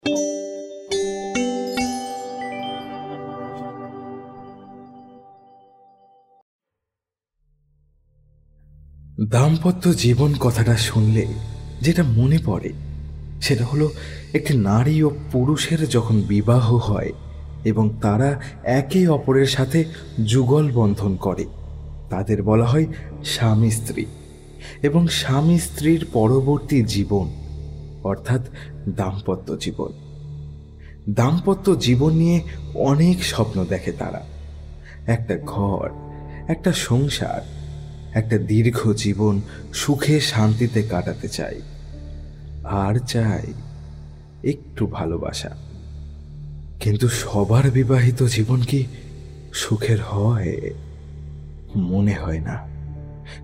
দাম্পত্য জীবন কথাটা শুনলে যেটা মনে পড়ে সেটা হলো একটি নারী ও পুরুষের যখন বিবাহ হয় এবং তারা একে অপরের সাথে যুগল বন্ধন করে, তাদের বলা হয় স্বামী স্ত্রী। এবং স্বামী স্ত্রীর পরবর্তী জীবন অর্থাৎ দাম্পত্য জীবন। দাম্পত্য জীবন নিয়ে অনেক স্বপ্ন দেখে তারা। একটা ঘর, একটা সংসার, একটা দীর্ঘ জীবন সুখে শান্তিতে কাটাতে চাই। আর চাই একটু ভালোবাসা। কিন্তু সবার বিবাহিত জীবন কি সুখের হয়? মনে হয় না।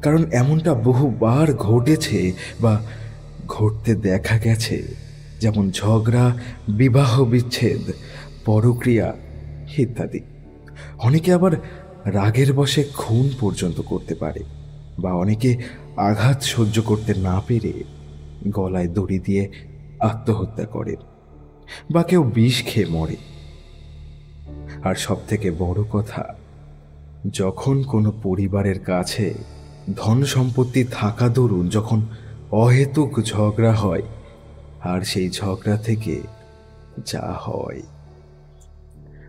কারণ এমনটা বহুবার ঘটেছে বা ঘটতে দেখা গেছে। যেমন ঝগড়া, বিবাহ বিচ্ছেদ, পরক্রিয়া ইত্যাদি। অনেকে আবার রাগের বশে খুন পর্যন্ত করতে পারে, বা অনেকে আঘাত সহ্য করতে না পেরে গলায় দড়ি দিয়ে আত্মহত্যা করে, বা কেউ বিষ খেয়ে মরে। আর সব থেকে বড় কথা, যখন কোনো পরিবারের কাছে ধন সম্পত্তি থাকা দরুন যখন অহেতুক ঝগড়া হয়, আর সেই ঝগড়া থেকে যা হয়।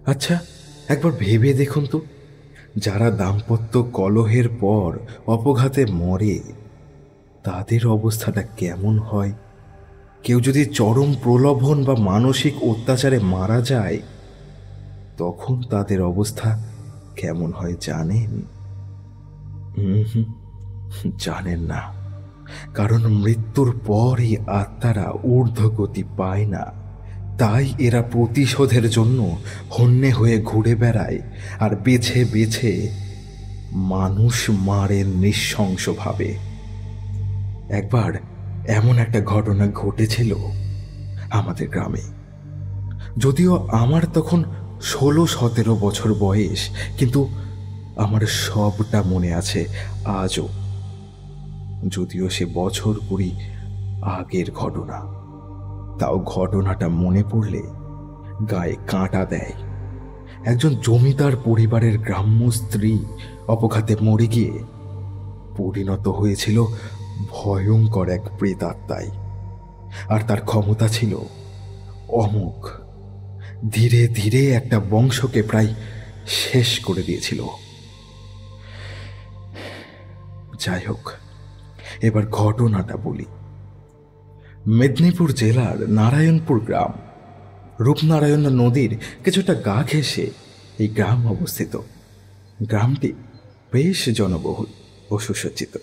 আচ্ছা, একবার ভেবে দেখুন তো, যারা দাম্পত্য কলহের পর অপঘাতে মরে তাদের অবস্থাটা কেমন হয়? কেউ যদি চরম প্রলোভন বা মানসিক অত্যাচারে মারা যায়, তখন তাদের অবস্থা কেমন হয় জানেন? জানেন না। কারণ মৃত্যুর পর এই আত্মারা ঊর্ধ্বগতি পায় না। তাই এরা প্রতিশোধের জন্য হন্যে হয়ে ঘুরে বেড়ায় আর বেছে বেছে মানুষ মারে নৃশংসভাবে। একবার এমন একটা ঘটনা ঘটেছিল আমাদের গ্রামে। যদিও আমার তখন 16-17 বছর বয়স, কিন্তু আমার সবটা মনে আছে আজও। যদিও সে বছর 20 আগের ঘটনা, তাও ঘটনাটা মনে পড়লে গায়ে কাঁটা দেয়। একজন জমিদার পরিবারের গ্রাম্য স্ত্রী অপঘাতে মরে গিয়ে পরিণত হয়েছিল ভয়ঙ্কর এক প্রেতাত্মায়। আর তার ক্ষমতা ছিল অমোঘ। ধীরে ধীরে একটা বংশকে প্রায় শেষ করে দিয়েছিল। যাই হোক, এবার ঘটনাটা বলি। মেদিনীপুর জেলার নারায়ণপুর গ্রাম, রূপনারায়ণ নদীর কিছুটা গা ঘেঁষে এই গ্রাম অবস্থিত। গ্রামটি বেশ জনবহুল ও সুসজ্জিত।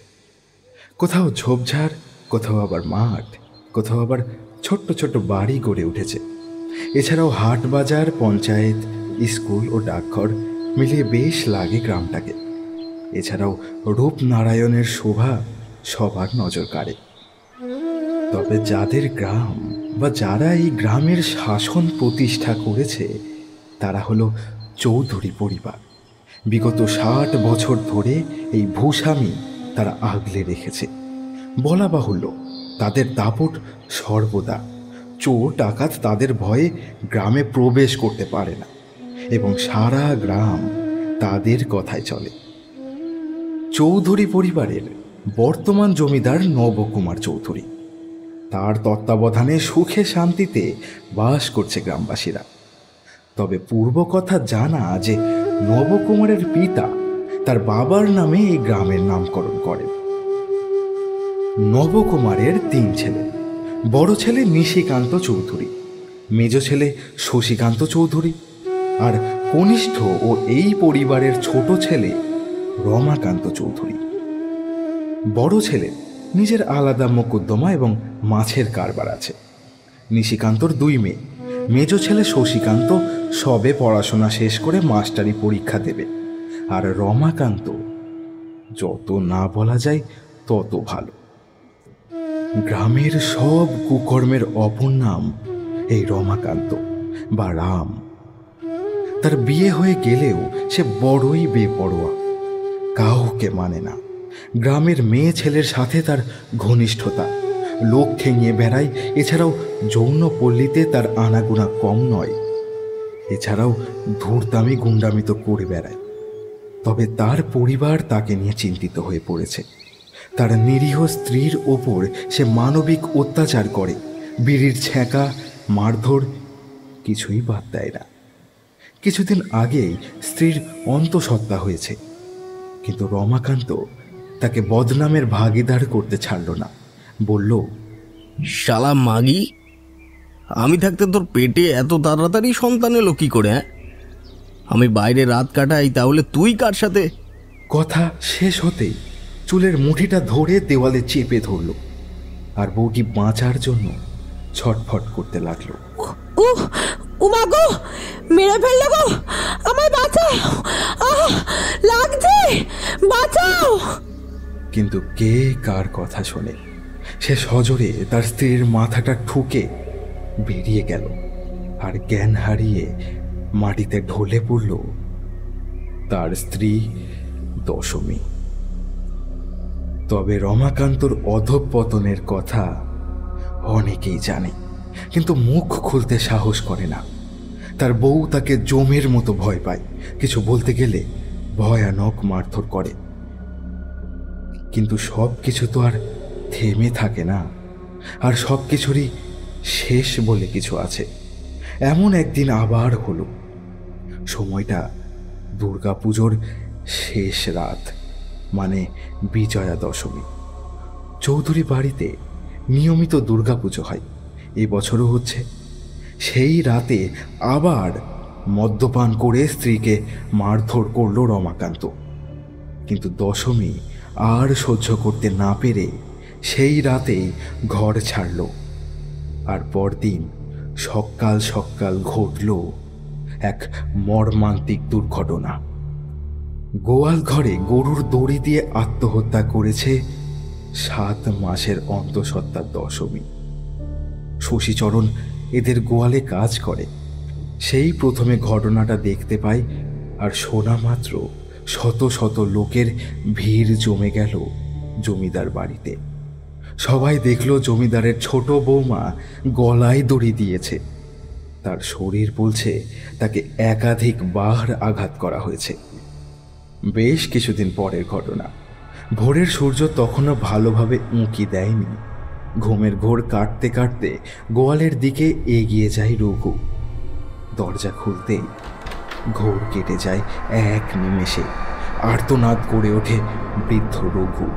কোথাও ঝোপঝাড়, কোথাও আবার মাঠ, কোথাও আবার ছোট্ট ছোট্ট বাড়ি গড়ে উঠেছে। এছাড়াও হাট বাজার, পঞ্চায়েত, স্কুল ও ডাকঘর মিলিয়ে বেশ লাগে গ্রামটাকে। এছাড়াও রূপনারায়ণের শোভা সবার নজর কাড়ে। তবে যাদের গ্রাম বা যারা এই গ্রামের শাসন প্রতিষ্ঠা করেছে তারা হলো চৌধুরী পরিবার। বিগত 60 বছর ধরে এই ভূস্বামী তারা আগলে রেখেছে। বলা বাহুল্য, তাদের দাপট সর্বদা। চোর ডাকাত তাদের ভয়ে গ্রামে প্রবেশ করতে পারে না, এবং সারা গ্রাম তাদের কথায় চলে। চৌধুরী পরিবারের বর্তমান জমিদার নবকুমার চৌধুরী, তার তত্ত্বাবধানে সুখে শান্তিতে বাস করছে গ্রামবাসীরা। তবে পূর্ব কথা জানা যে নবকুমারের পিতা তার বাবার নামে এই গ্রামের নামকরণ করেন। নবকুমারের 3 ছেলে। বড় ছেলে নিশিকান্ত চৌধুরী, মেজ ছেলে শশীকান্ত চৌধুরী, আর কনিষ্ঠ ও এই পরিবারের ছোট ছেলে রমাকান্ত চৌধুরী। বড় ছেলে নিজের আলাদা মোকদ্দমা এবং মাছের কারবার আছে। নিশিকান্তর 2 মেয়ে। মেজ ছেলে শশীকান্ত সবে পড়াশোনা শেষ করে মাস্টারি পরীক্ষা দেবে, আর রমাকান্ত যত না বলা যায় তত ভালো। গ্রামের সব কুকর্মের অপর নাম এই রমাকান্ত বা রাম। তার বিয়ে হয়ে গেলেও সে বড়ই বেপরোয়া, কাউকে মানে না। গ্রামের মেয়ে ছেলের সাথে তার ঘনিষ্ঠতা, লোক ঠেঙিয়ে বেড়ায়। এছাড়াও যৌনপল্লীতে তার আনাগোনা কম নয়। এছাড়াও ধূর্তামি গুন্ডামি তো করে বেড়ায়। তবে তার পরিবার তাকে নিয়ে চিন্তিত হয়ে পড়েছে। তার নিরীহ স্ত্রীর ওপর সে মানবিক অত্যাচার করে, বিড়ির ছ্যাঁকা, মারধর কিছুই বাদ দেয় না। কিছুদিন আগেই স্ত্রীর অন্তঃসত্ত্বা হয়েছে, কিন্তু রমাকান্ত তাকে বদনামের ভাগিদার করতে ছাড়ল না। বলল, শালা মাগি, আমি থাকতে তোর পেটে এত তাড়াতাড়ি সন্তান এলো কি করে? আমি বাইরে রাত কাটাই, তাহলে তুই কার সাথে? কথা শেষ হতেই চুলের মুঠিটা ধরে দেওয়ালে চেপে ধরল, আর বউটি বাঁচার জন্য ছটফট করতে লাগলো। উমাগো, মেরে ফেললে গো, আমায় বাঁচাও, লাগছে, বাঁচাও। কিন্তু কে কার কথা শোনে? সে সজোরে তার স্ত্রীর মাথাটা ঠুকে বেরিয়ে গেল, আর জ্ঞান হারিয়ে মাটিতে ঢলে পড়ল তার স্ত্রী দশমী। তবে রমাকান্তর অধঃপতনের কথা অনেকেই জানে, কিন্তু মুখ খুলতে সাহস করে না। তার বউ তাকে জমের মতো ভয় পায়, কিছু বলতে গেলে ভয়ানক মারধর করে। কিন্তু সব কিছু তো আর থেমে থাকে না, আর সব কিছুরই শেষ বলে কিছু আছে। এমন একদিন আবার হলো। সময়টা দুর্গাপুজোর শেষ রাত, মানে বিজয়া দশমী। চৌধুরী বাড়িতে নিয়মিত দুর্গাপুজো হয়, এই বছরও হচ্ছে। সেই রাতে আবার মদ্যপান করে স্ত্রীকে মারধর করল রমাকান্ত। কিন্তু দশমী আর সহ্য করতে না পেরে সেই রাতেই ঘর ছাড়ল। আর পরদিন সকাল সকাল ঘটল এক মর্মান্তিক দুর্ঘটনা। গোয়াল ঘরে গরুর দড়ি দিয়ে আত্মহত্যা করেছে 7 মাসের অন্তঃসত্ত্বা দশমী। শশীচরণ এদের গোয়ালে কাজ করে। সেই প্রথমে ঘটনাটা দেখতে পায়, আর শোনা মাত্র শত শত লোকের ভিড় জমে গেল জমিদার বাড়িতে। সবাই দেখল জমিদারের ছোট বৌমা গলায় দড়ি দিয়েছে। তার শরীর বলছে তাকে একাধিকবার আঘাত করা হয়েছে। বেশ কিছুদিন পরের ঘটনা। ভোরের সূর্য তখনও ভালোভাবে উঁকি দেয়নি। ঘুমের ঘোর কাটতে কাটতে গোয়ালের দিকে এগিয়ে যায় রঘু। দরজা খুলতেই ঘোর কেটে যায় এক নিমেষে। আর্তনাদ করে ওঠে বৃদ্ধ রঘু।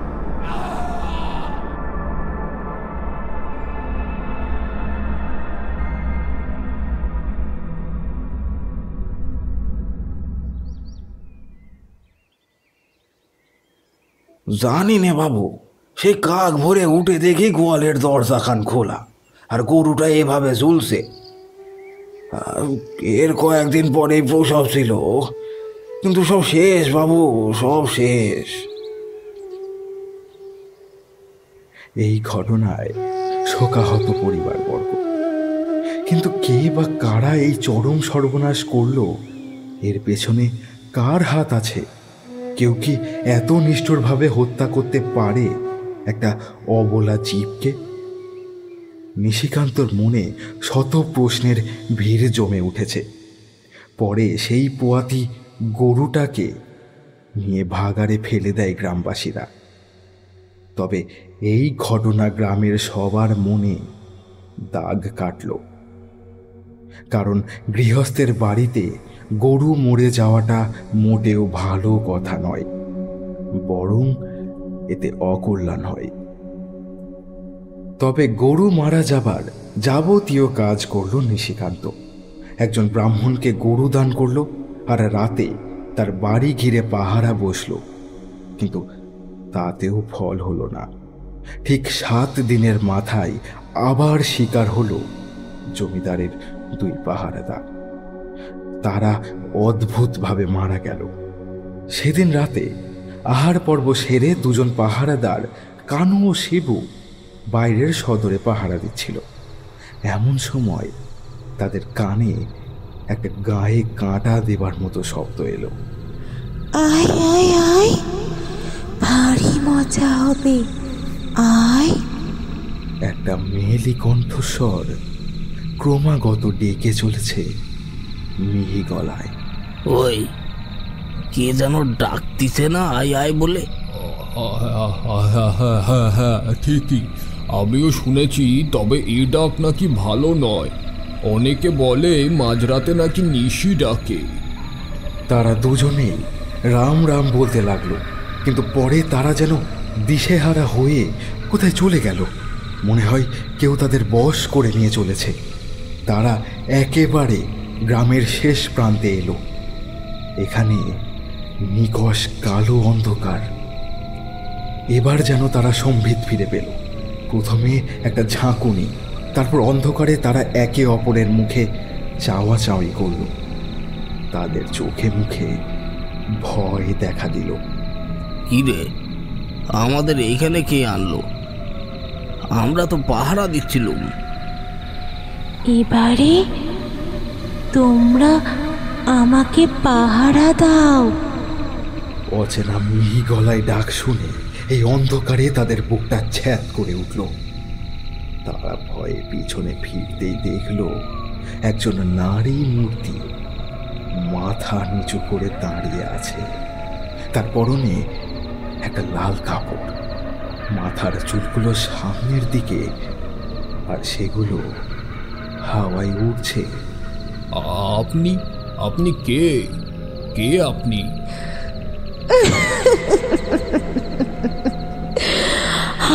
জানি নে বাবু, সেই কাক ভরে উঠে দেখি গোয়ালের দরজাখান খোলা, আর গরুটা এভাবে ঝুলছে। এর কয়েকদিন পরেই প্রসব ছিল, কিন্তু সব শেষ বাবু, সব শেষ। এই ঘটনায় শোকাহত পরিবারবর্গ। কিন্তু কে বা কারা এই চরম সর্বনাশ করলো, এর পেছনে কার হাত আছে? কেউ কি এত নিষ্ঠুরভাবে হত্যা করতে পারে একটা অবলা জীবকে? নিশিকান্তর মনে শত প্রশ্নের ভিড় জমে উঠেছে। পরে সেই পোয়াতি গরুটাকে নিয়ে ভাগাড়ে ফেলে দেয় গ্রামবাসীরা। তবে এই ঘটনা গ্রামের সবার মনে দাগ কাটল, কারণ গৃহস্থের বাড়িতে গরু মরে যাওয়াটা মোটেও ভালো কথা নয়, বরং এতে অকল্যাণ হয়। তবে গরু মারা যাবার যাবতীয় কাজ করল নিশিকান্ত। একজন ব্রাহ্মণকে গরু দান করল, আর রাতে তার বাড়ি ঘিরে পাহারা বসল। কিন্তু তাতেও ফল হলো না। ঠিক 7 দিনের মাথায় আবার শিকার হলো জমিদারের 2 পাহারাদার। তারা অদ্ভুতভাবে মারা গেল। সেদিন রাতে আহার পর্ব সেরে 2জন পাহারাদার, কানু ও শিবু, বাইরের সদরে পাহারা দিচ্ছিল। এমন সময় তাদের কানে একটা গায়ে কাঁটা দেবার মতো শব্দ এলো। আয় আয় আয়, ভারী মজা হবে, আয়। একটা মেয়েলি কণ্ঠস্বর ক্রমাগত ডেকে চলেছে মিহি গলায়। ওই কে যেন ডাকতিছে না, আয় আয় বলে। হ্যাঁ, ঠিকই, আমিও শুনেছি। তবে এই ডাক নাকি ভালো নয়। অনেকে বলে মাঝরাতে নাকি নিশি ডাকে। তারা দুজনেই রাম রাম বলতে লাগলো, কিন্তু পরে তারা যেন দিশেহারা হয়ে কোথায় চলে গেল। মনে হয় কেউ তাদের বশ করে নিয়ে চলেছে। তারা একেবারে গ্রামের শেষ প্রান্তে এলো। এখানে নিকষ কালো অন্ধকার। এবার যেন তারা সম্বিত ফিরে পেল। প্রথমে একটা ঝাঁকুনি, তারপর অন্ধকারে তারা একে অপরের মুখে চাওয়াচাওয়ি করল। তাদের চোখে মুখে ভয় দেখা দিল। কি রে, আমাদের এইখানে কে আনলো? আমরা তো পাহারা দিচ্ছিলাম। এবারে তোমরা আমাকে পাহারা দাও। অচেনা মিহি গলায় ডাক শুনে এই অন্ধকারে তাদের বুকটা ছ্যাদ করে উঠল। তারা ভয়ে পিছনে ফিরতেই দেখল একজন নারী মূর্তি মাথা নিচু করে দাঁড়িয়ে আছে। তার পরনে একটা লাল কাপড়, মাথার চুলগুলো সামনের দিকে, আর সেগুলো হাওয়ায় উড়ছে। আপনি আপনি কে কে আপনি?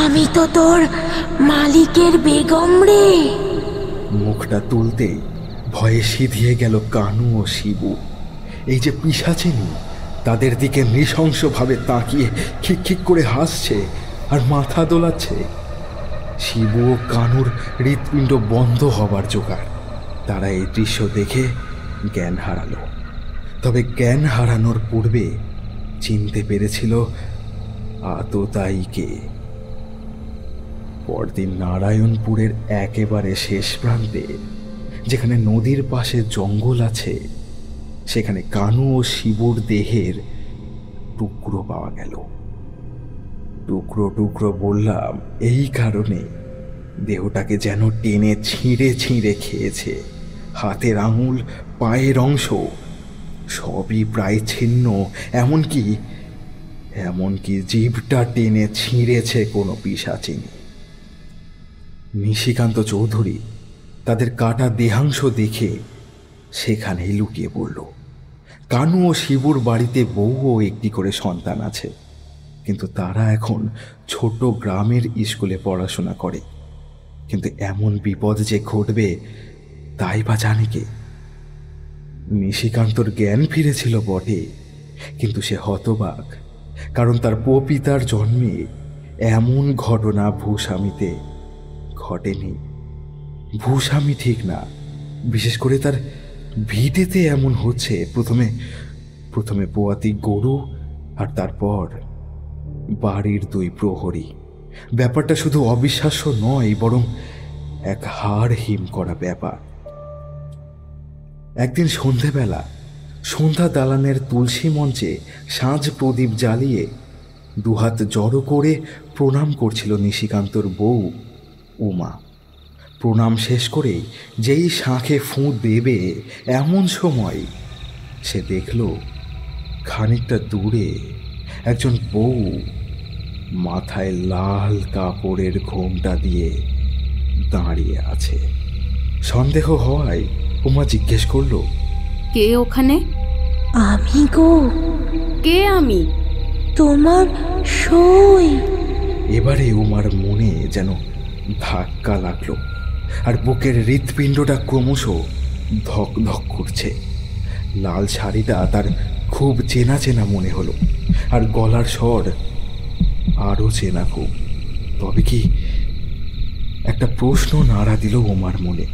আমি তো তোর মালিকের বেগম রে। মুখটা তুলতেই ভয়ে সিধিয়ে গেল কানু ও শিবু। এই যে পিশাচিনী তাদের দিকে নৃশংসভাবে তাকিয়ে খিক করে হাসছে আর মাথা দোলাচ্ছে। শিবু ও কানুর হৃৎপিণ্ড বন্ধ হবার জোগাড়। তারা এই দৃশ্য দেখে জ্ঞান হারালো। তবে জ্ঞান হারানোর পূর্বে চিনতে পেরেছিল আততায়ীকে। পরদিন নারায়ণপুরের একেবারে শেষ প্রান্তে, যেখানে নদীর পাশে জঙ্গল আছে, সেখানে কানু ও শিবুর দেহের টুকরো পাওয়া গেল। টুকরো টুকরো বললাম এই কারণে, দেহটাকে যেন টেনে ছিঁড়ে ছিঁড়ে খেয়েছে। হাতের আঙুল, পায়ের অংশ সবই প্রায় ছিন্ন। এমনকি জিভটা টেনে ছিঁড়েছে কোনো পিশাচিনী। নিশিকান্ত চৌধুরী তাদের কাটা দেহাংশ দেখে সেখানেই লুকিয়ে পড়ল। কানু ও শিবুর বাড়িতে বউ ও একটি করে সন্তান আছে, কিন্তু তারা এখন ছোট গ্রামের স্কুলে পড়াশোনা করে। কিন্তু এমন বিপদ যে ঘটবে তাই বা জানে কে? নিশিকান্তর জ্ঞান ফিরেছিল বটে, কিন্তু সে হতবাক, কারণ তার পিতার জন্মে এমন ঘটনা ভূস্বামীতে ঘটেনি। ভূস্বামী ঠিক না, বিশেষ করে তার ভিটেতে এমন হচ্ছে। প্রথমে পোয়াতি গরু, আর তারপর বাড়ির 2 প্রহরী। ব্যাপারটা শুধু অবিশ্বাস্য নয়, বরং এক হাড় হিম করা ব্যাপার। একদিন সন্ধেবেলা সন্ধ্যা দালানের তুলসী মঞ্চে সাঁঝ প্রদীপ জ্বালিয়ে দুহাত জড়ো করে প্রণাম করছিল নিশিকান্তর বউ উমা। প্রণাম শেষ করে যেই শাঁখে ফুঁ দেবে, এমন সময় সে দেখল খানিকটা দূরে একজন বউ মাথায় লাল কাপড়ের ঘোমটা দিয়ে দাঁড়িয়ে আছে। সন্দেহ হওয়ায় উমা জিজ্ঞেস করল, কে ওখানে? আমি গো। কে আমি? তোমার সই। এবারে উমার মনে যেন ধাক্কা লাগলো, আর বুকের হৃৎপিণ্ডটা ক্রমশ ধক ধক করছে। লাল শাড়িটা তার খুব চেনা চেনা মনে হলো, আর গলার স্বর আরো চেনা খুব। তবে কি? একটা প্রশ্ন নাড়া দিল উমার মনে।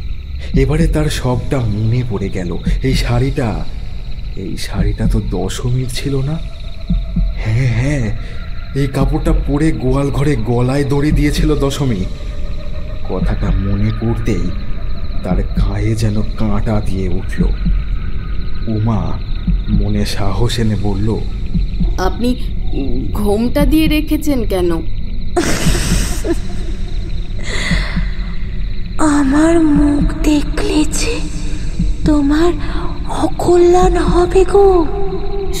এবারে তার সবটা মনে পড়ে গেল। এই শাড়িটা তো দশমীর ছিল না? হ্যাঁ, এই কাপড়টা পরে গোয়াল ঘরে গলায় দড়ি দিয়েছিল দশমী। কথাটা মনে পড়তেই তার গায়ে যেন কাঁটা দিয়ে উঠল। উমা মনে সাহস এনে বলল, আপনি ঘোমটা দিয়ে রেখেছেন কেন? আমার মুখ দেখলে যে তোমার অকল্যাণ হবে গো।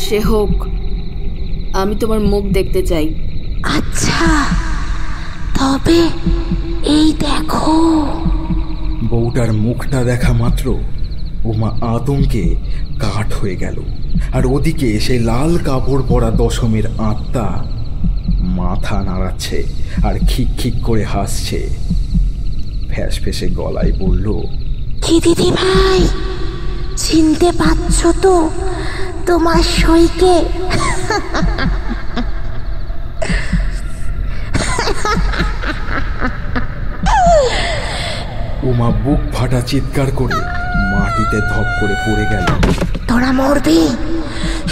সে হোক, আমি তোমার মুখ দেখতে চাই। আচ্ছা, তবে এই দেখো। বউটার মুখটা দেখা মাত্র উমা আতঙ্কে কাঠ হয়ে গেল। আর ওদিকে সেই লাল কাপড় পরা দশমীর আত্মা মাথা নাড়াচ্ছে আর খিক খিক করে হাসছে। ফ্যাস ফেসে গলায় বলল, কি দিদি ভাই, চিনতে পারছো তো তোমার সইকে? উমা বুক ফাটা চিৎকার করে মাটিতে ধপ করে পড়ে গেল। তোরা মরবি,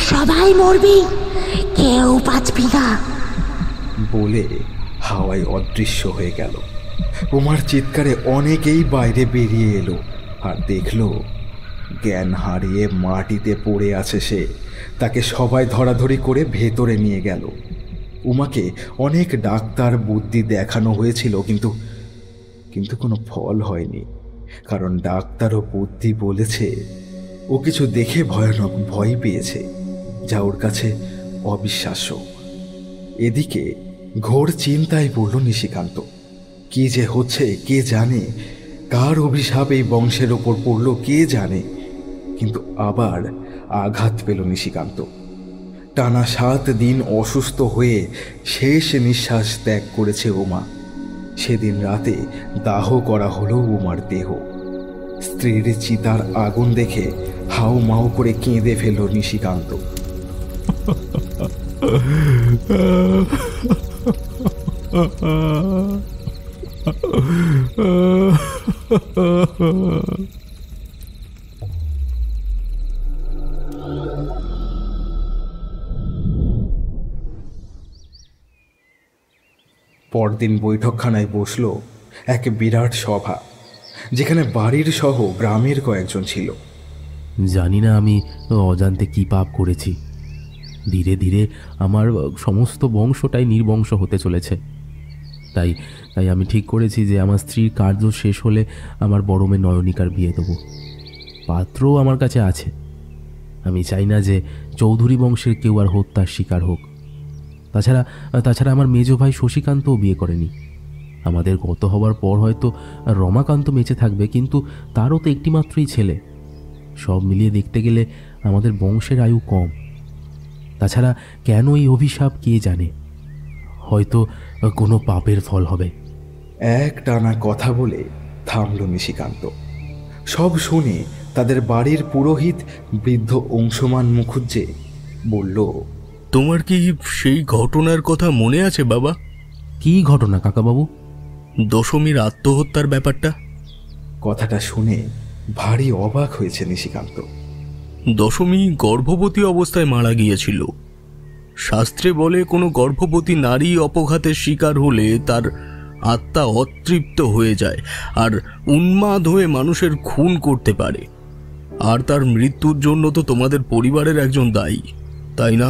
সবাই মরবি, কেউ বাঁচবি না বলে হাওয়ায় অদৃশ্য হয়ে গেল। উমার চিৎকারে অনেকেই বাইরে বেরিয়ে এলো আর দেখল জ্ঞান হারিয়ে মাটিতে পড়ে আছে সে। তাকে সবাই ধরাধরি করে ভেতরে নিয়ে গেল। উমাকে অনেক ডাক্তার বুদ্ধি দেখানো হয়েছিল, কিন্তু কোনো ফল হয়নি। কারণ ডাক্তার ও বুদ্ধি বলেছে ও কিছু দেখে ভয়ানক ভয় পেয়েছে, যা ওর কাছে অবিশ্বাস্য। এদিকে ঘোর চিন্তায় পড়ল নিশিকান্ত। কি যে হচ্ছে কে জানে, কার অভিশাপ এই বংশের ওপর পড়ল কে জানে। কিন্তু আবার আঘাত পেল নিশিকান্ত। টানা 7 দিন অসুস্থ হয়ে শেষ নিঃশ্বাস ত্যাগ করেছে উমা। সেদিন রাতে দাহ করা হলো উমার দেহ। স্ত্রীর চিতার আগুন দেখে হাউ মাউ করে কেঁদে ফেলল নিশিকান্ত। পরদিন বৈঠকখানায় বসল এক বিরাট সভা, যেখানে বাড়ির সহ গ্রামের কয়েকজন ছিল। জানি না আমি অজান্তে কি পাপ করেছি। ধীরে ধীরে আমার সমস্ত বংশটাই নির্বংশ হতে চলেছে। তাই আমি ঠিক করেছি যে আমার স্ত্রীর কার্য শেষ হলে আমার বড় মেয়ে নয়নিকার বিয়ে দেবো। পাত্রও আমার কাছে আছে। আমি চাই না যে চৌধুরী বংশের কেউ আর হত্যার শিকার হোক। তাছাড়া আমার মেজ ভাই শশীকান্তও বিয়ে করেনি। আমাদের গত হবার পর হয়তো রমাকান্ত বেঁচে থাকবে, কিন্তু তারও তো একটি মাত্রই ছেলে। সব মিলিয়ে দেখতে গেলে আমাদের বংশের আয়ু কম। তাছাড়া কেন এই অভিশাপ কে জানে, হয়তো কোনো পাপের ফল হবে। এক টানা কথা বলে থামল নিশিকান্ত। সব শুনে তাদের বাড়ির পুরোহিত বৃদ্ধ অংশমান মুখুজ্জে বলল, তোমার কি সেই ঘটনার কথা মনে আছে বাবা? কি ঘটনা কাকাবাবু? দশমীর আত্মহত্যার ব্যাপারটা। কথাটা শুনে ভারী অবাক হয়েছে নিশিকান্ত। দশমী গর্ভবতী অবস্থায় মারা গিয়েছিল। শাস্ত্রে বলে কোনো গর্ভবতী নারী অপঘাতের শিকার হলে তার আত্মা অতৃপ্ত হয়ে যায় আর উন্মাদ হয়ে মানুষের খুন করতে পারে। আর তার মৃত্যুর জন্য তো তোমাদের পরিবারের একজন দায়ী, তাই না?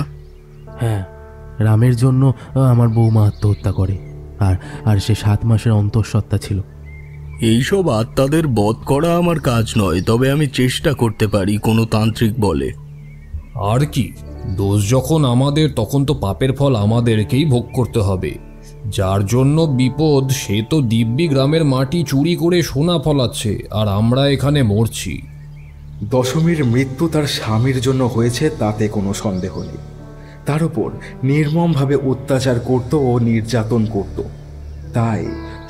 হ্যাঁ, রামের জন্য আমার বৌমা আত্মহত্যা করে। আর সে 7 মাসের অন্তঃসত্ত্বা ছিল। এইসব আত্মাদের বধ করা আমার কাজ নয়, তবে আমি চেষ্টা করতে পারি কোনো তান্ত্রিক বলে। আর কি, দোষ যখন আমাদের, তখন তো পাপের ফল আমাদেরকেই ভোগ করতে হবে। যার জন্য বিপদ সে তো দিব্যি গ্রামের মাটি চুরি করে সোনা ফলাচ্ছে, আর আমরা এখানে মরছি। দশমীর মৃত্যু তার স্বামীর জন্য হয়েছে, তাতে কোনো সন্দেহ নেই। তার উপর নির্মমভাবে অত্যাচার করত ও নির্যাতন করত। তাই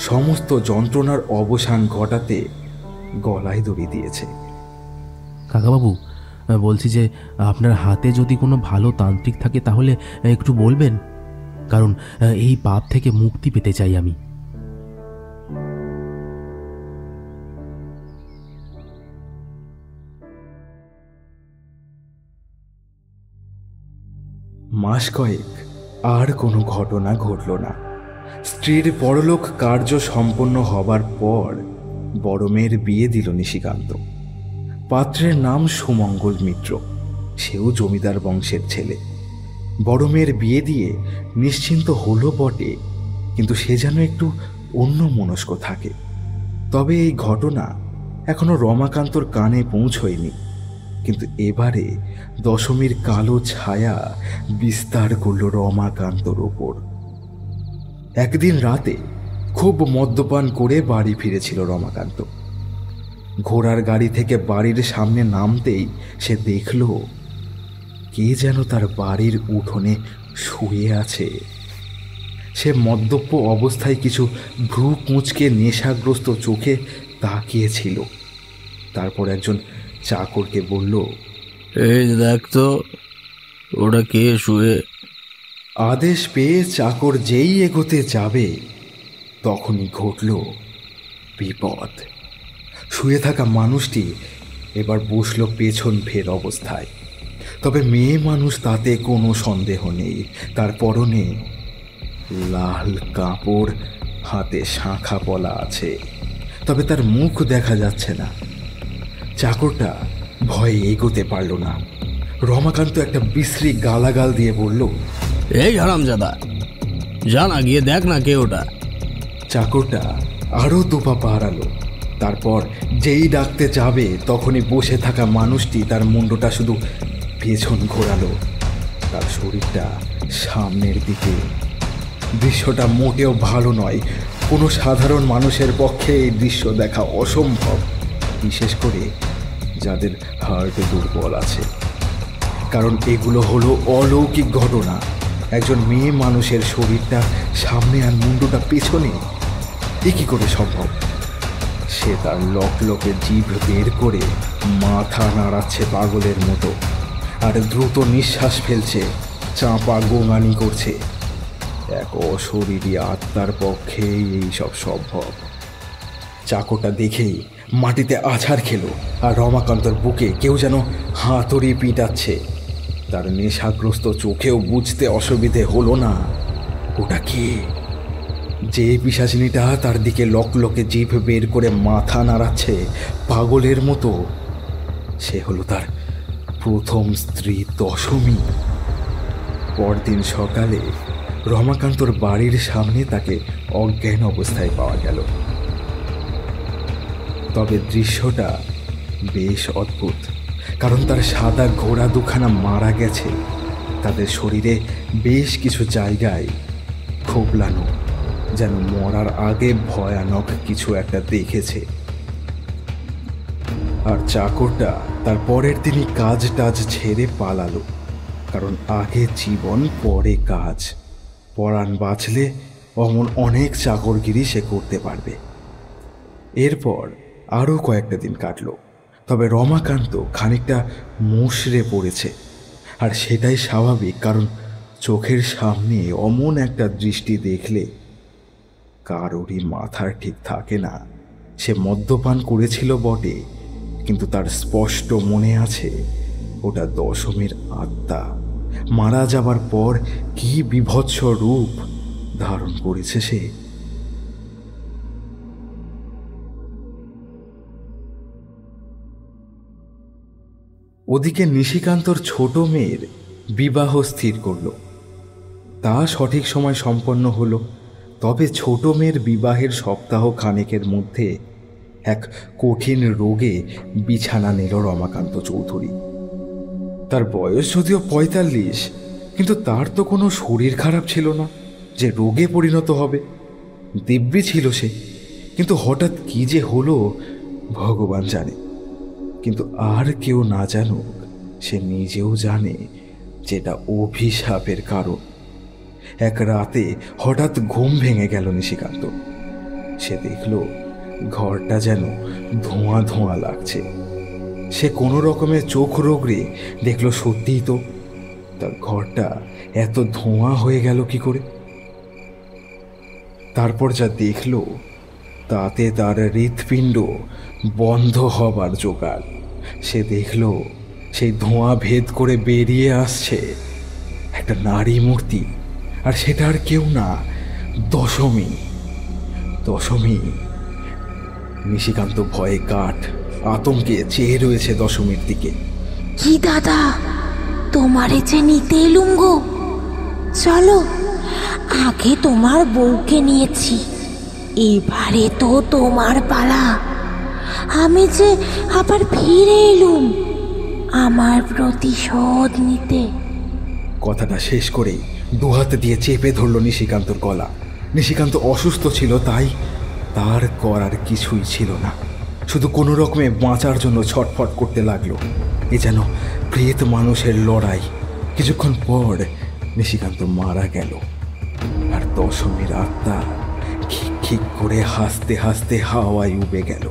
সমস্ত যন্ত্রণার অবসান ঘটাতে গলায় দড়ি দিয়েছে। কাকাবাবু, বলছি যে আপনার হাতে যদি কোনো ভালো তান্ত্রিক থাকে তাহলে একটু বলবেন, কারণ এই পাপ থেকে মুক্তি পেতে চাই আমি। মাস কয়েক আর কোনো ঘটনা ঘটল না। স্ত্রীর পরলোক কার্য সম্পন্ন হবার পর বড় মেয়ের বিয়ে দিল নিশিকান্ত। পাত্রের নাম সুমঙ্গল মিত্র, সেও জমিদার বংশের ছেলে। বড় মেয়ের বিয়ে দিয়ে নিশ্চিন্ত হলো বটে, কিন্তু সে যেন একটু অন্য মনস্ক থাকে। তবে এই ঘটনা এখনো রমাকান্তর কানে পৌঁছয়নি, কিন্তু এবারে দশমীর কালো ছায়া বিস্তার করল রমাকান্তর ওপর। একদিন রাতে খুব মদ্যপান করে বাড়ি ফিরেছিল রমাকান্ত। ঘোড়ার গাড়ি থেকে বাড়ির সামনে নামতেই সে দেখল কে যেন তার বাড়ির উঠোনে শুয়ে আছে। সে মদ্যপ অবস্থায় কিছু ভ্রু কুঁচকে নেশাগ্রস্ত চোখে তাকিয়েছিল। তারপর একজন চাকরকে বলল, এই দেখ তো, ওটা কে শুয়ে? আদেশ পেয়ে চাকর যেই এগোতে যাবে তখনই ঘটল বিপদ। শুয়ে থাকা মানুষটি এবার বসল পেছন ফের অবস্থায়। তবে মেয়ে মানুষ তাতে কোনো সন্দেহ নেই। তার পরনে লাল কাপড়, হাতে শাঁখা পলা আছে, তবে তার মুখ দেখা যাচ্ছে না। চাকরটা ভয়ে এগোতে পারল না। রমাকান্ত একটা বিশ্রী গালাগাল দিয়ে বলল, এই হারামজাদা, যা না গিয়ে দেখ না কে ওটা। চাকরটা আরো দুপা পাহারালো। তারপর যেই ডাকতে যাবে তখনই বসে থাকা মানুষটি তার মুন্ডটা শুধু পেছন ঘোরালো, তার শরীরটা সামনের দিকে। দৃশ্যটা মোটেও ভালো নয়। কোনো সাধারণ মানুষের পক্ষে এই দৃশ্য দেখা অসম্ভব, বিশেষ করে যাদের হার্ট দুর্বল আছে, কারণ এগুলো হলো অলৌকিক ঘটনা। একজন মেয়ে মানুষের শরীরটা সামনে আর মুন্ডটা পেছনে, এ কি করে সম্ভব? সে তার লকলকে জিভ বের করে মাথা নাড়াচ্ছে পাগলের মতো, আর দ্রুত নিঃশ্বাস ফেলছে, চাপা গোঙানি করছে। এক অশরীরী আত্মার পক্ষেই এইসব সম্ভব। চাকরটা দেখেই মাটিতে আছাড় খেলো, আর রমাকান্তর বুকে কেউ যেন হাতুড়ি পিটাচ্ছে। তার নেশাগ্রস্ত চোখেও বুঝতে অসুবিধে হলো না ওটা কে। যে পিশাচিনীটা তার দিকে লকলকে জিভ বের করে মাথা নাড়াচ্ছে পাগলের মতো, সে হলো তার প্রথম স্ত্রী দশমী। পরদিন সকালে রমাকান্তর বাড়ির সামনে তাকে অজ্ঞান অবস্থায় পাওয়া গেল। তবে দৃশ্যটা বেশ অদ্ভুত, কারণ তার সাদা ঘোড়া দুখানা মারা গেছে। তাদের শরীরে বেশ কিছু জায়গায় খোবলানো, যেন মরার আগে ভয়ানক কিছু একটা দেখেছে। আর চাকরটা তার পরের দিনই কাজ টাজ ছেড়ে পালালো, কারণ আগে জীবন পরে কাজ। পরাণ বাঁচলে অমন অনেক চাকরগিরি সে করতে পারবে। এরপর আরও কয়েকটা দিন কাটলো। তবে রমাকান্ত খানিকটা মুষড়ে পড়েছে, আর সেটাই স্বাভাবিক, কারণ চোখের সামনে অমন একটা দৃষ্টি দেখলে কারোরই মাথার ঠিক থাকে না। সে মদ্যপান করেছিল বটে, কিন্তু তার স্পষ্ট মনে আছে ওটা দশমীর আত্মা। মারা যাবার পর কি বিভৎস রূপ ধারণ করেছে সে। ওদিকে নিশিকান্তর ছোট মেয়ের বিবাহ স্থির করল। তা সঠিক সময় সম্পন্ন হলো। তবে ছোট মেয়ের বিবাহের সপ্তাহ খানেকের মধ্যে এক কঠিন রোগে বিছানা নিল রমাকান্ত চৌধুরী। তার বয়স যদিও ৪৫, কিন্তু তার তো কোনো শরীর খারাপ ছিল না যে রোগে পরিণত হবে। দিব্যি ছিল সে, কিন্তু হঠাৎ কি যে হলো ভগবান জানে। কিন্তু আর কেউ না জানুক, সে নিজেও জানে যেটা অভিশাপের কারণ। এক রাতে হঠাৎ ঘুম ভেঙে গেল নিশিকান্ত। সে দেখল ঘরটা যেন ধোঁয়া ধোঁয়া লাগছে। সে কোনো রকমের চোখ রোগড়ে দেখল সত্যিই তো তার ঘরটা এত ধোঁয়া হয়ে গেল কি করে। তারপর যা দেখল তাতে তার হৃৎপিণ্ড বন্ধ হবার জোগাড়। সে দেখল সেই ধোঁয়া ভেদ করে বেরিয়ে আসছে একটা নারী মূর্তি, আর সেটা আর কেউ না, দশমী। দশমী। নিশিকান্ত ভয়ে কাঠ, আতঙ্কে চেয়ে রয়েছে দশমীর দিকে। কি দাদা, তোমারে যে নিতে এলুম গো। চলো, আগে তোমার বউকে নিয়েছি, এবারে তো তোমার পালা। আমি যে আবার ফিরে এলুম আমার প্রতিশোধ নিতে। কথাটা শেষ করেই দুহাত দিয়ে চেপে ধরল নিশিকান্তর গলা। নিশিকান্ত অসুস্থ ছিল, তাই তার করার কিছুই ছিল না, শুধু কোনো রকমে বাঁচার জন্য ছটফট করতে লাগলো। এ যেন প্রেত মানুষের লড়াই। কিছুক্ষণ পর নিশিকান্ত মারা গেল, আর দশমীর আত্মা খিক খিক করে হাসতে হাসতে হাওয়ায় উবে গেল।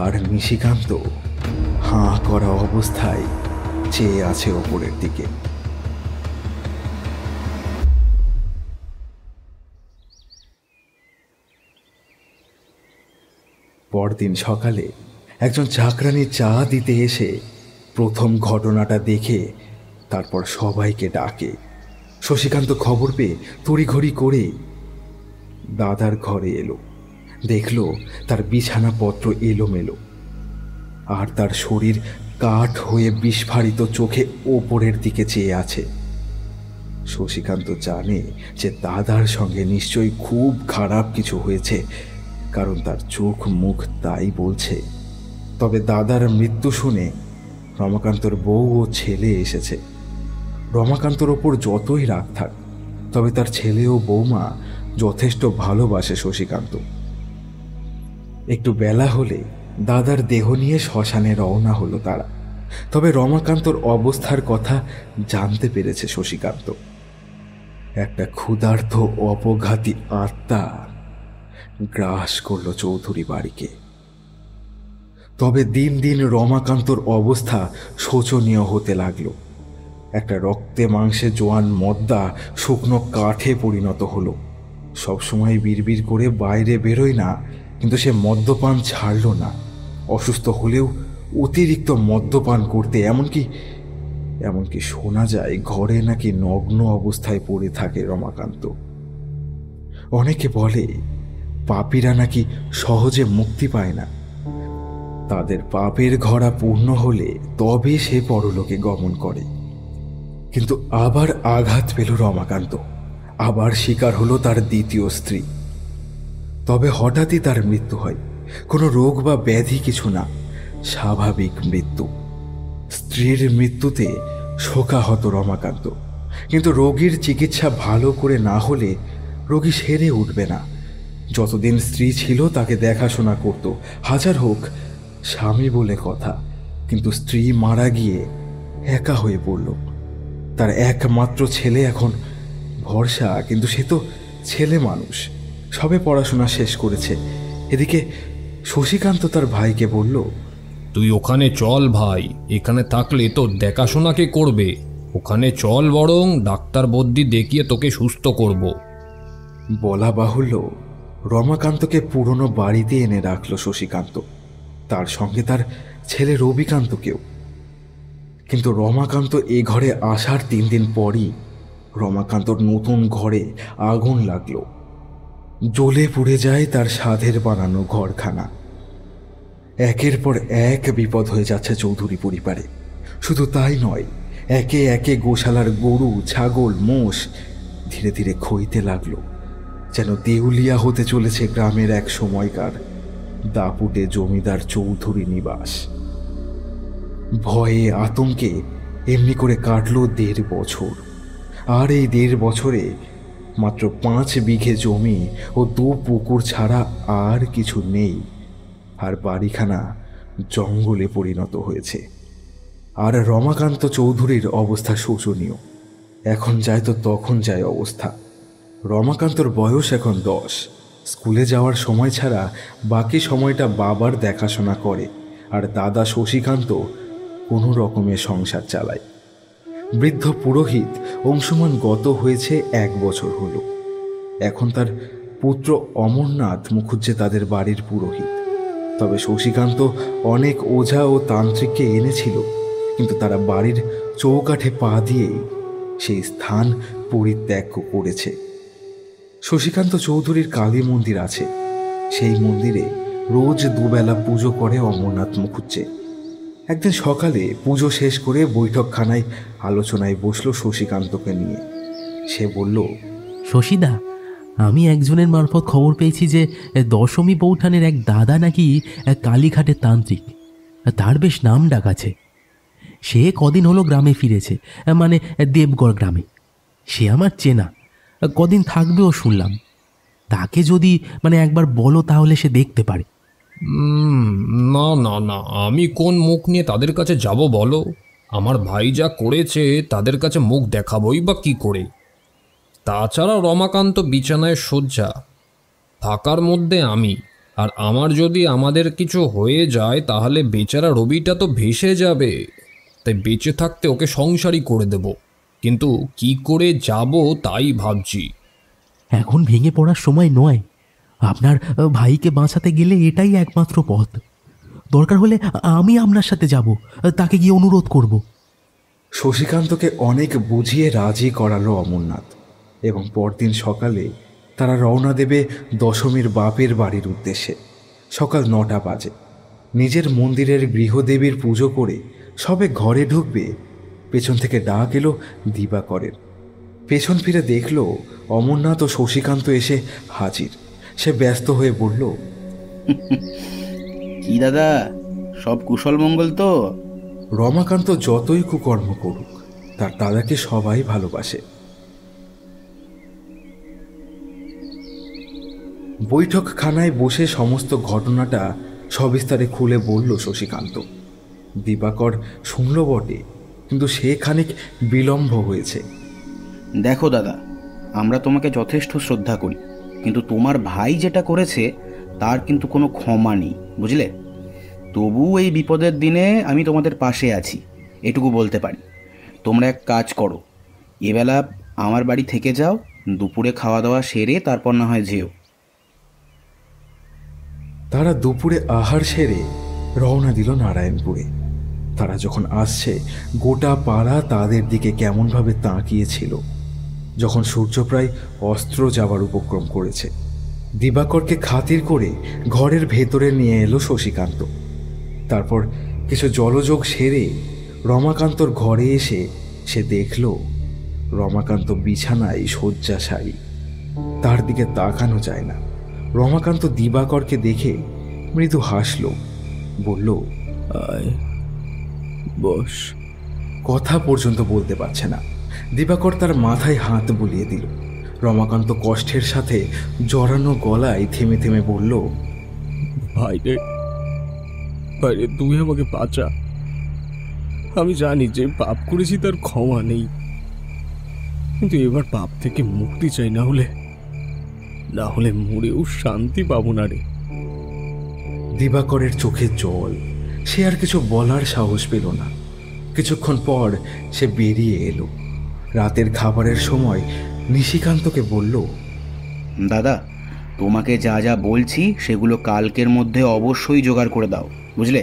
আর নিশিকান্ত হাঁ করা অবস্থায় চেয়ে আছে ওপরের দিকে। পরদিন সকালে একজন চাকরানি চা দিতে এসে প্রথম ঘটনাটা দেখে তারপর সবাইকে ডাকে। শশীকান্ত খবর পেয়ে তড়িঘড়ি করে দাদার ঘরে এলো। দেখলো তার বিছানাপত্র এলোমেলো, আর তার শরীর কাঠ হয়ে বিস্ফারিত চোখে ওপরের দিকে চেয়ে আছে। শশীকান্ত জানে যে দাদার সঙ্গে নিশ্চয়ই খুব খারাপ কিছু হয়েছে, কারণ তার চোখ মুখ তাই বলছে। তবে দাদার মৃত্যু শুনে রমাকান্তর বউ ও ছেলে এসেছে। রমাকান্তর ওপর যতই রাগ থাক, তবে তার ছেলে ও বৌমা যথেষ্ট ভালোবাসে শশীকান্ত। একটু বেলা হলে দাদার দেহ নিয়ে শ্মশানে রওনা হলো তারা। তবে রমাকান্তর অবস্থার কথা জানতে পেরেছে শশীকান্ত। একটা ক্ষুধার্ত অপঘাতী আত্মা গ্রাস করল চৌধুরী বাড়িকে। তবে দিন দিন রমাকান্তর অবস্থা শোচনীয় হতে লাগলো। একটা রক্তে মাংসে জোয়ান মদ্দা শুকনো কাঠে পরিণত হলো। সবসময় বিড়বিড় করে বাইরে বেরোয় না, কিন্তু সে মদ্যপান ছাড়ল না। অসুস্থ হলেও অতিরিক্ত মদ্যপান করতে, এমনকি শোনা যায় ঘরে নাকি নগ্ন অবস্থায় পড়ে থাকে রমাকান্ত। অনেকে বলে পাপীরা নাকি সহজে মুক্তি পায় না, তাদের পাপের ঘড়া পূর্ণ হলে তবে সে পরলোকে গমন করে। কিন্তু আবার আঘাত পেল রমাকান্ত, আবার শিকার হলো তার দ্বিতীয় স্ত্রী। তবে হঠাৎই তার মৃত্যু হয়, কোনো রোগ বা ব্যাধি কিছু না, স্বাভাবিক মৃত্যু। স্ত্রীর মৃত্যুতে শোকাহত রমাকান্ত, কিন্তু রোগীর চিকিৎসা ভালো করে না হলে রোগী সেরে উঠবে না। যতদিন স্ত্রী ছিল তাকে দেখাশোনা করত, হাজার হোক স্বামী বলে কথা। কিন্তু স্ত্রী মারা গিয়ে একা হয়ে পড়ল। তার একমাত্র ছেলে এখন ভরসা, কিন্তু সে তো ছেলে মানুষ, সবে পড়াশোনা শেষ করেছে। এদিকে শশীকান্ত তার ভাইকে বলল, তুই ওখানে চল ভাই, এখানে থাকলে তো দেখাশোনা কে করবে? ওখানে চল, বরং ডাক্তার বদ্যি দেখিয়ে তোকে সুস্থ করব। বলা বাহুল্য রমাকান্তকে পুরনো বাড়িতে এনে রাখল শশীকান্ত, তার সঙ্গে তার ছেলে রবিকান্তকেও। কিন্তু রমাকান্ত এ ঘরে আসার 3 দিন পরই রমাকান্তর নতুন ঘরে আগুন লাগলো। জ্বলে পুড়ে যায় তার সাধের বানানো ঘরখানা। একের পর এক বিপদ হয়ে যাচ্ছে চৌধুরী পরিবারে। শুধু তাই নয়, একে একে গোশালার গরু, ছাগল, মোষ ধীরে ধীরে ক্ষইতে লাগলো। যেন দেউলিয়া হতে চলেছে গ্রামের এক সময়কার দাপুটে জমিদার চৌধুরী নিবাস। ভয়ে আতঙ্কে এমনি করে কাটল 1.5 বছর। আর এই 1.5 বছরে মাত্র 5 বিঘে জমি ও 2 পুকুর ছাড়া আর কিছু নেই। আর বাড়িখানা জঙ্গলে পরিণত হয়েছে। আর রমাকান্ত চৌধুরীর অবস্থা শোচনীয়। এখন যায় তো তখন যায় অবস্থা। রমাকান্তর বয়স এখন 10। স্কুলে যাওয়ার সময় ছাড়া বাকি সময়টা বাবার দেখাশোনা করে, আর দাদা শশীকান্ত কোনো রকমের সংসার চালায়। বৃদ্ধ পুরোহিত অংশুমান গত হয়েছে 1 বছর হলো। এখন তার পুত্র অমরনাথ মুখুজ্জে তাদের বাড়ির পুরোহিত। তবে শশীকান্ত অনেক ওঝা ও তান্ত্রিককে এনেছিল, কিন্তু তারা বাড়ির চৌকাঠে পা দিয়েই সেই স্থান পরিত্যাগ করেছে। শশীকান্ত চৌধুরীর কালী মন্দির আছে, সেই মন্দিরে রোজ 2 বেলা পুজো করে অমরনাথ মুখুজ্জে। একদিন সকালে পুজো শেষ করে বৈঠকখানায় আলোচনায় বসলো শশীকান্তকে নিয়ে। সে বলল, শশীদা, আমি একজনের মারফত খবর পেয়েছি যে দশমী বৌঠানের এক দাদা নাকি কালীঘাটের তান্ত্রিক, তার বেশ নাম ডাক আছে। সে কদিন হলো গ্রামে ফিরেছে, মানে দেবগড় গ্রামে। সে আমার চেনা, কদিন থাকবেও শুনলাম। তাকে যদি একবার বলো তাহলে সে দেখতে পারে। না না না, আমি কোন মুখ নিয়ে তাদের কাছে যাব বলো? আমার ভাই যা করেছে তাদের কাছে মুখ দেখাবই বা কি করে? তাছাড়া রমাকান্ত বিছানায় শয্যা, থাকার মধ্যে আমি, আর আমার যদি আমাদের কিছু হয়ে যায় তাহলে বেচারা রবিটা তো ভেসে যাবে। তাই বেঁচে থাকতে ওকে সংসারই করে দেব, কিন্তু কি করে যাব তাই ভাবছি। এখন ভেঙে পড়ার সময় নয়। আপনার ভাইকে বাঁচাতে গেলে এটাই একমাত্র পথ। দরকার হলে আমি আপনার সাথে যাব, তাকে গিয়ে অনুরোধ করব। শশীকান্তকে অনেক বুঝিয়ে রাজি করালো অমরনাথ, এবং পরদিন সকালে তারা রওনা দেবে দশমীর বাপের বাড়ির উদ্দেশ্যে। সকাল 9টা বাজে। নিজের মন্দিরের গৃহদেবীর পুজো করে সবে ঘরে ঢুকবে, পেছন থেকে ডাক এলো দিবাকরের। পেছন ফিরে দেখল অমরনাথ ও শশীকান্ত এসে হাজির। সে ব্যস্ত হয়ে বলল, কি দাদা, সব কুশল মঙ্গল তো? রমাকান্ত যতই কুকর্ম করুক, তার দাদাকে সবাই ভালোবাসে। বৈঠকখানায় বসে সমস্ত ঘটনাটা সবিস্তারে খুলে বলল শশীকান্ত। দিবাকর শুনল বটে, কিন্তু সে খানিক বিলম্ব হয়েছে। দেখো দাদা, আমরা তোমাকে যথেষ্ট শ্রদ্ধা করি, কিন্তু তোমার ভাই যেটা করেছে তার কিন্তু কোনো ক্ষমা নেই, বুঝলে? তবু এই বিপদের দিনে আমি তোমাদের পাশে আছি, এটুকু বলতে পারি। তোমরা এক কাজ করো, এবেলা আমার বাড়ি থেকে যাও, দুপুরে খাওয়া দাওয়া সেরে তারপর না হয় যেও। তারা দুপুরে আহার সেরে রওনা দিল নারায়ণপুরে। তারা যখন আসছে, গোটা পাড়া তাদের দিকে কেমনভাবে তাকিয়েছিল। যখন সূর্য প্রায় অস্ত্র যাওয়ার উপক্রম করেছে, দিবাকরকে খাতির করে ঘরের ভেতরে নিয়ে এলো শশীকান্ত। তারপর কিছু জলযোগ সেরে রমাকান্তর ঘরে এসে সে দেখল রমাকান্ত বিছানায় শয্যাশায়ী। তার দিকে তাকানো যায় না। রমাকান্ত দিবাকরকে দেখে মৃদু হাসল, বলল, আয় বস। কথা পর্যন্ত বলতে পারছে না। দিবাকর তার মাথায় হাত বুলিয়ে দিল। রমাকান্ত কষ্টের সাথে জড়ানো গলায় থেমে থেমে বলল, ভাইরে, ভাইরে, তুই আমাকে বাঁচা। আমি জানি যে পাপ করেছি তার ক্ষমা নেই, কিন্তু এবার পাপ থেকে মুক্তি চাই, না হলে মরেও শান্তি পাবো না রে। দিবাকরের চোখে জল। সে আর কিছু বলার সাহস পেল না। কিছুক্ষণ পর সে বেরিয়ে এলো। রাতের খাবারের সময় নিশিকান্তকে বলল, দাদা, তোমাকে যা যা বলছি সেগুলো কালকের মধ্যে অবশ্যই জোগাড় করে দাও, বুঝলে?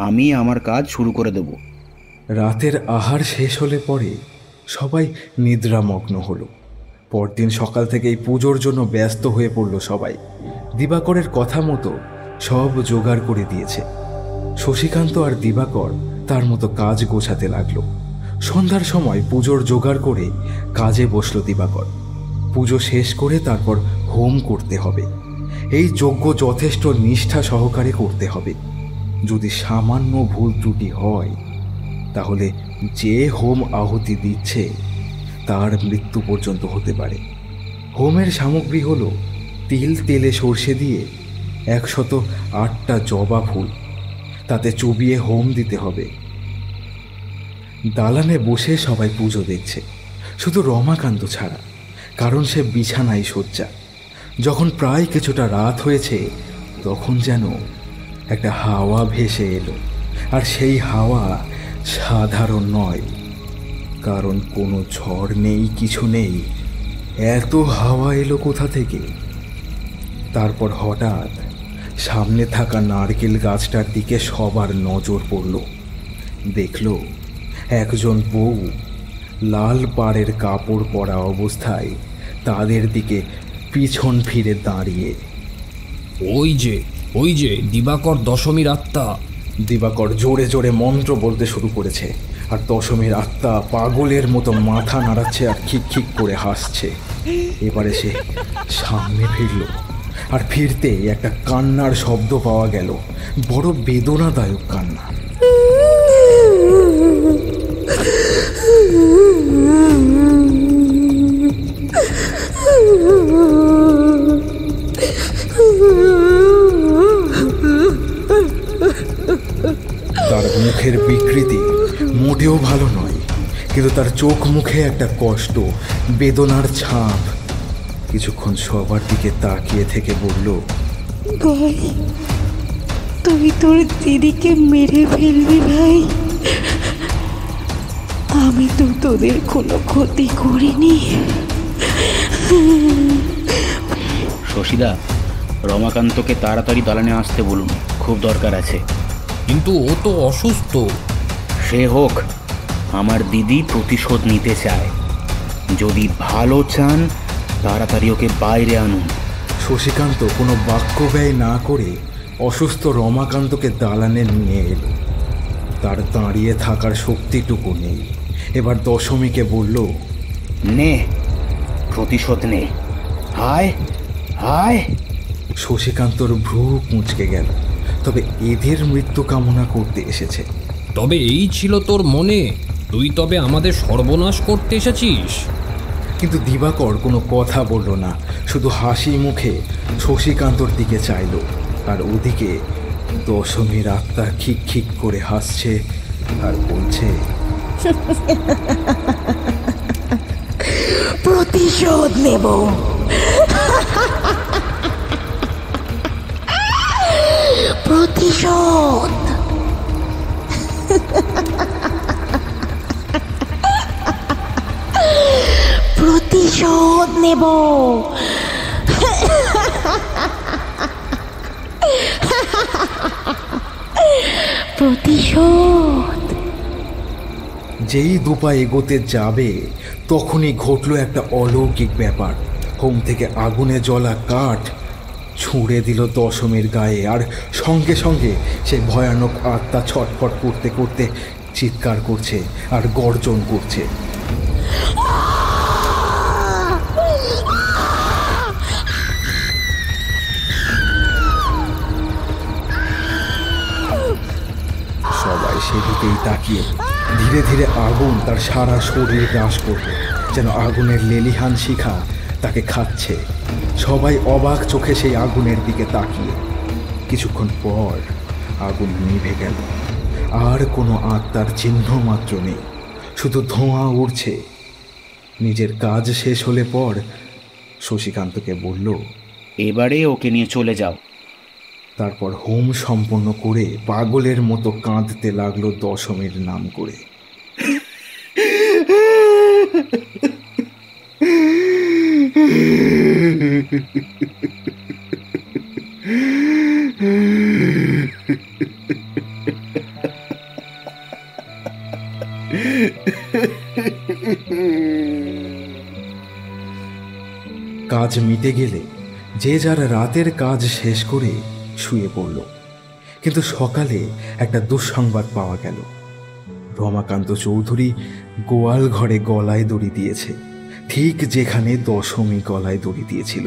আমি আমার কাজ শুরু করে দেব। রাতের আহার শেষ হলে পরে সবাই নিদ্রামগ্ন হলো। পরদিন সকাল থেকেই পুজোর জন্য ব্যস্ত হয়ে পড়ল সবাই। দিবাকরের কথা মতো সব জোগাড় করে দিয়েছে। শশীকান্ত আর দিবাকর তার মতো কাজ গোছাতে লাগলো। সন্ধ্যার সময় পুজোর জোগাড় করে কাজে বসলো দিবাকর। পুজো শেষ করে তারপর হোম করতে হবে। এই যজ্ঞ যথেষ্ট নিষ্ঠা সহকারে করতে হবে। যদি সামান্য ভুল ত্রুটি হয়, তাহলে যে হোম আহুতি দিচ্ছে তার মৃত্যু পর্যন্ত হতে পারে। হোমের সামগ্রী হলো তিল, তেলে সর্ষে দিয়ে 108টা জবা ফুল, তাতে চুবিয়ে হোম দিতে হবে। দালানে বসে সবাই পুজো দেখছে, শুধু রমাকান্ত ছাড়া, কারণ সে বিছানায় শয্যা। যখন প্রায় কিছুটা রাত হয়েছে, তখন যেন একটা হাওয়া ভেসে এলো। আর সেই হাওয়া সাধারণ নয়, কারণ কোনো ঝড় নেই, কিছু নেই। এত হাওয়া এলো কোথা থেকে? তারপর হঠাৎ সামনে থাকা নারকেল গাছটার দিকে সবার নজর পড়ল। দেখল একজন বউ লাল পাড়ের কাপড় পরা অবস্থায় তাদের দিকে পিছন ফিরে দাঁড়িয়ে। ওই যে দিবাকর দশমীর আত্মা, দিবাকর জোরে জোরে মন্ত্র বলতে শুরু করেছে, আর দশমীর আত্মা পাগলের মতো মাথা নাড়াচ্ছে আর খিক খিক করে হাসছে। এবারে সে সামনে ফিরল, আর ফিরতেই একটা কান্নার শব্দ পাওয়া গেল, বড় বেদনাদায়ক কান্না। তার মুখের বিকৃতি মোটেও ভালো নয়, কিন্তু তার চোখ মুখে একটা কষ্ট, বেদনার ছাপ। কিছুক্ষণ সবার দিকে তাকিয়ে থেকে বলল, ভাই, তুই তোর দিদিকে মেরে ফেলবি ভাই? আমি তো তোদের কোনো ক্ষতি করিনি। শশীদা, রমাকান্তকে তাড়াতাড়ি দালানে আসতে বলুন, খুব দরকার আছে। কিন্তু ও তো অসুস্থ। সে হোক, আমার দিদি প্রতিশোধ নিতে চায়। যদি ভালো চান তাড়াতাড়ি ওকে বাইরে আনুন। শশীকান্ত কোনো বাক্য ব্যয় না করে অসুস্থ রমাকান্তকে দালানে নিয়ে এলো। তার দাঁড়িয়ে থাকার শক্তিটুকু নেই। এবার দশমীকে বলল, নে, প্রতিশোধ নে, হায় হায়। শশীকান্তর ভ্রু কুঁচকে গেল, তবে এদের মৃত্যু কামনা করতে এসেছে। তবে এই ছিল তোর মনে? তুই তবে আমাদের সর্বনাশ করতে এসেছিস? কিন্তু দিবাকর কোনো কথা বলল না, শুধু হাসি মুখে শশীকান্তর দিকে চাইল। আর ওদিকে দশমীর আত্মা খিক খিক করে হাসছে আর বলছে, প্রতিশোধ নেব। প্রতিশোধ। প্রতিশোধ নেব। প্রতিশোধ। যেই দুপা এগোতে যাবে তখনই ঘটল একটা অলৌকিক ব্যাপার। হোম থেকে আগুনে জ্বলা কাঠ ছুঁড়ে দিল দশমীর গায়ে, আর সঙ্গে সঙ্গে সেই ভয়ানক আত্মা ছটফট করতে করতে চিৎকার করছে আর গর্জন করছে। সবাই সেদিকেই তাকিয়ে। ধীরে ধীরে আগুন তার সারা শরীর গ্রাস করবে, যেন আগুনের লেলিহান শিখা তাকে খাচ্ছে। সবাই অবাক চোখে সেই আগুনের দিকে তাকিয়ে। কিছুক্ষণ পর আগুন নিভে গেল, আর কোনো আত্মার চিহ্ন মাত্র নেই, শুধু ধোঁয়া উড়ছে। নিজের কাজ শেষ হলে পর শশীকান্তকে বলল, এবারে ওকে নিয়ে চলে যাও। তারপর হোম সম্পন্ন করে পাগলের মতো কাঁদতে লাগলো দশমীর নাম করে। কাজ মিটে গেলে যে যার রাতের কাজ শেষ করে শুয়ে পড়ল। কিন্তু সকালে একটা দুঃসংবাদ পাওয়া গেল। রমাকান্ত চৌধুরী গোয়াল ঘরে গলায় দড়ি দিয়েছে, ঠিক যেখানে দশমী গলায় দড়ি দিয়েছিল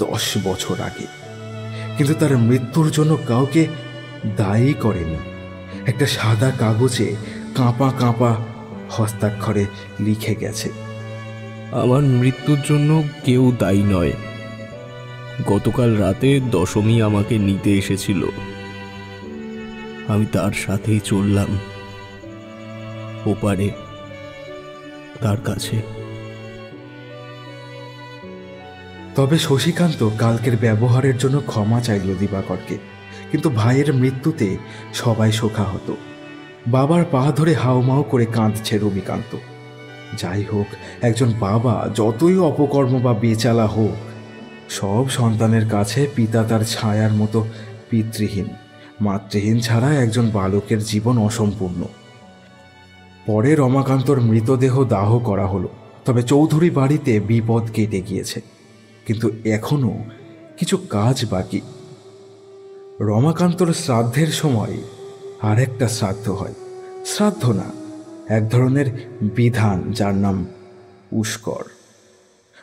10 বছর আগে। কিন্তু তার মৃত্যুর জন্য কাউকে দায়ী করেনি। একটা সাদা কাগজে কাঁপা কাঁপা হস্তাক্ষরে লিখে গেছে, আমার মৃত্যুর জন্য কেউ দায়ী নয়। গতকাল রাতে দশমী আমাকে নিতে এসেছিল, আমি তার সাথেই চললাম ওপারে, তার কাছে। তবে শশীকান্ত কালকের ব্যবহারের জন্য ক্ষমা চাইল দিবাকরকে। কিন্তু ভাইয়ের মৃত্যুতে সবাই শোকাহত। বাবার পা ধরে হাউমাউ করে কাঁদছে রবিকান্ত। যাই হোক, একজন বাবা যতই অপকর্ম বা বেচালা হোক, সব সন্তানের কাছে পিতা তার ছায়ার মতো পিতৃহীন, মাতৃহীন ছাড়া একজন বালকের জীবন অসম্পূর্ণ। পরে রমাকান্তর মৃতদেহ দাহ করা হলো। তবে চৌধুরী বাড়িতে বিপদ কেটে গিয়েছে, কিন্তু এখনো কিছু কাজ বাকি। রমাকান্তর শ্রাদ্ধের সময় আর একটা শ্রাদ্ধ হয়। শ্রাদ্ধ না, এক ধরনের বিধান, যার নাম পুষ্কর।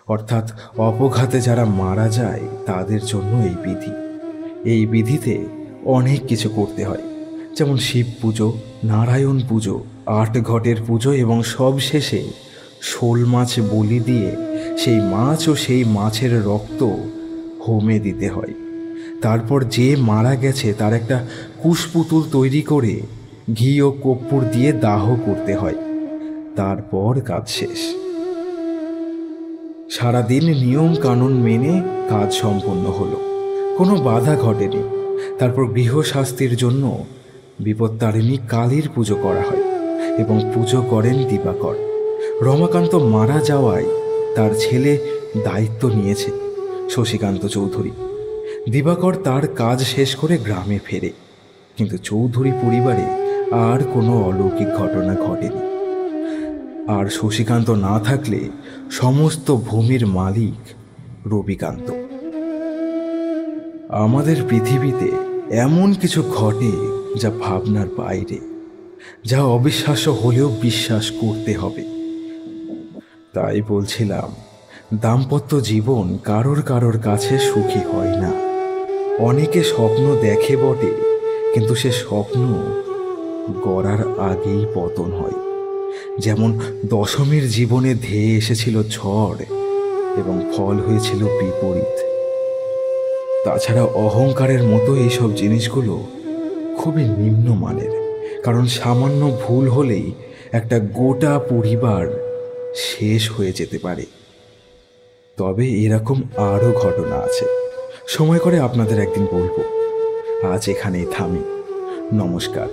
অর্থাৎ অপঘাতে যারা মারা যায় তাদের জন্য এই বিধি। এই বিধিতে অনেক কিছু করতে হয়, যেমন শিব পুজো, নারায়ণ পুজো, 8 ঘটের পুজো এবং সব শেষে শোল মাছ বলি দিয়ে সেই মাছ ও সেই মাছের রক্ত হোমে দিতে হয়। তারপর যে মারা গেছে তার একটা কুশপুতুল তৈরি করে ঘি ও কর্পূর দিয়ে দাহ করতে হয়। তারপর কাজ শেষ। সারাদিন নিয়ম কানুন মেনে কাজ সম্পন্ন হলো, কোনো বাধা ঘটেনি। তারপর গৃহশাস্তির জন্য বিপত্তারিণী কালীর পুজো করা হয় এবং পুজো করেন দিবাকর। রমাকান্ত মারা যাওয়ায় তার ছেলে দায়িত্ব নিয়েছে, শশীকান্ত চৌধুরী। দিবাকর তার কাজ শেষ করে গ্রামে ফেরে, কিন্তু চৌধুরী পরিবারে আর কোনো অলৌকিক ঘটনা ঘটেনি। আর শশীকান্ত না থাকলে সমস্ত ভূমির মালিক রবিকান্ত। আমাদের পৃথিবীতে এমন কিছু ঘটে যা ভাবনার বাইরে, যা অবিশ্বাস্য হলেও বিশ্বাস করতে হবে। তাই বলছিলাম, দাম্পত্য জীবন কারোর কারোর কাছে সুখী হয় না। অনেকে স্বপ্ন দেখে বটে, কিন্তু সে স্বপ্ন গড়ার আগেই পতন হয়। যেমন দশমীর জীবনে ধেয়ে এসেছিল ঝড় এবং ফল হয়েছিল বিপরীত। তাছাড়া অহংকারের মতো এইসব জিনিসগুলো খুবই নিম্নমানের, কারণ সামান্য ভুল হলেই একটা গোটা পরিবার শেষ হয়ে যেতে পারে। তবে এরকম আরও ঘটনা আছে, সময় করে আপনাদের একদিন বলবো। আজ এখানেই থামি। নমস্কার।